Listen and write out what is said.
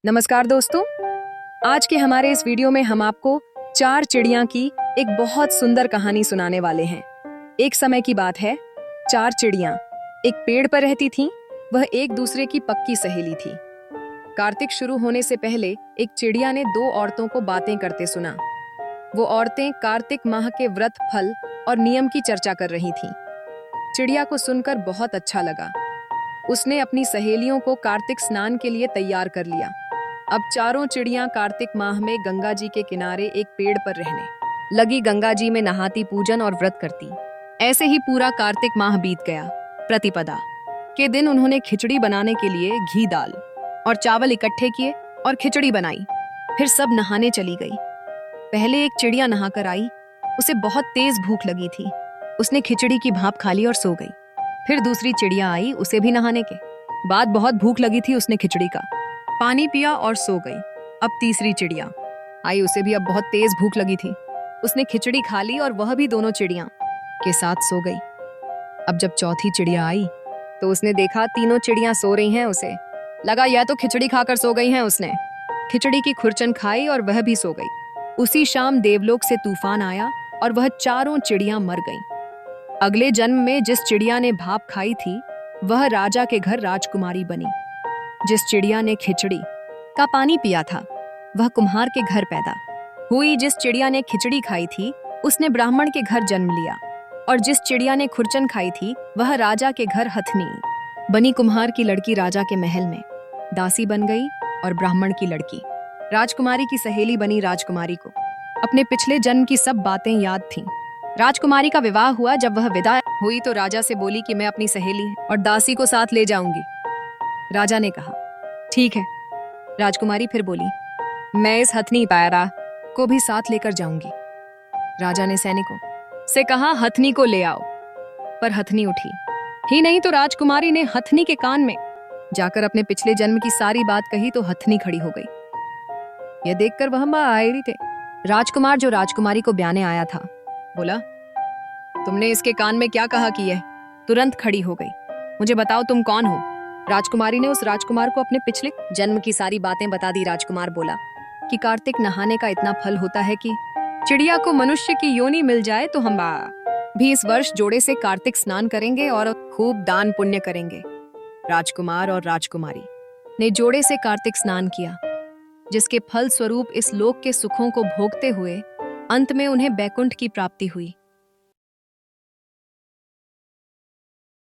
नमस्कार दोस्तों। आज के हमारे इस वीडियो में हम आपको 4 चिड़िया की एक बहुत सुंदर कहानी सुनाने वाले हैं। एक समय की बात है, 4 चिड़िया एक पेड़ पर रहती थीं। वह एक दूसरे की पक्की सहेली थी। कार्तिक शुरू होने से पहले एक चिड़िया ने 2 औरतों को बातें करते सुना। वो औरतें कार्तिक माह के व्रत, फल और नियम की चर्चा कर रही थीं। चिड़िया को सुनकर बहुत अच्छा लगा। उसने अपनी सहेलियों को कार्तिक स्नान के लिए तैयार कर लिया। अब चारों चिड़ियां कार्तिक माह में गंगा जी के किनारे एक पेड़ पर रहने लगी। गंगा जी में नहाती, पूजन और व्रत करती। ऐसे ही पूरा कार्तिक माह बीत गया। प्रतिपदा के दिन उन्होंने खिचड़ी बनाने के लिए घी, दाल और चावल इकट्ठे किए और खिचड़ी बनाई। फिर सब नहाने चली गई। पहले एक चिड़िया नहाकर आई। उसे बहुत तेज भूख लगी थी। उसने खिचड़ी की भाप खा ली और सो गई। फिर दूसरी चिड़िया आई, उसे भी नहाने के बाद बहुत भूख लगी थी। उसने खिचड़ी का पानी पिया और सो गई। अब तीसरी चिड़िया आई, उसे भी अब बहुत तेज भूख लगी थी। उसने खिचड़ी खा ली और वह भी दोनों चिड़िया के साथ सो गई। अब जब चौथी चिड़िया आई तो उसने देखा तीनों चिड़िया सो रही हैं। उसे लगा यह तो खिचड़ी खाकर सो गई हैं। उसने खिचड़ी की खुरचन खाई और वह भी सो गई। उसी शाम देवलोक से तूफान आया और वह चारों चिड़िया मर गईं। अगले जन्म में जिस चिड़िया ने भाप खाई थी वह राजा के घर राजकुमारी बनी। जिस चिड़िया ने खिचड़ी का पानी पिया था वह कुम्हार के घर पैदा हुई। जिस चिड़िया ने खिचड़ी खाई थी उसने ब्राह्मण के घर जन्म लिया। और जिस चिड़िया ने खुरचन खाई थी वह राजा के घर हथनी बनी। कुम्हार की लड़की राजा के महल में दासी बन गई और ब्राह्मण की लड़की राजकुमारी की सहेली बनी। राजकुमारी को अपने पिछले जन्म की सब बातें याद थीं। राजकुमारी का विवाह हुआ। जब वह विदा हुई तो राजा से बोली कि मैं अपनी सहेली और दासी को साथ ले जाऊंगी। राजा ने कहा ठीक है। राजकुमारी फिर बोली मैं इस हथनी पायरा को भी साथ लेकर जाऊंगी। राजा ने सैनिकों से कहा हथनी को ले आओ। पर हथनी उठी ही नहीं तो राजकुमारी ने हथनी के कान में जाकर अपने पिछले जन्म की सारी बात कही तो हथनी खड़ी हो गई। यह देखकर वह आए थे। राजकुमार जो राजकुमारी को ब्याने आया था बोला तुमने इसके कान में क्या कहा कि यह तुरंत खड़ी हो गई। मुझे बताओ तुम कौन हो। राजकुमारी ने उस राजकुमार को अपने पिछले जन्म की सारी बातें बता दी। राजकुमार बोला कि कार्तिक नहाने का इतना फल होता है कि चिड़िया को मनुष्य की योनि मिल जाए तो हम भी इस वर्ष जोड़े से कार्तिक स्नान करेंगे और खूब दान पुण्य करेंगे। राजकुमार और राजकुमारी ने जोड़े से कार्तिक स्नान किया, जिसके फल स्वरूप इस लोक के सुखों को भोगते हुए अंत में उन्हें बैकुंठ की प्राप्ति हुई।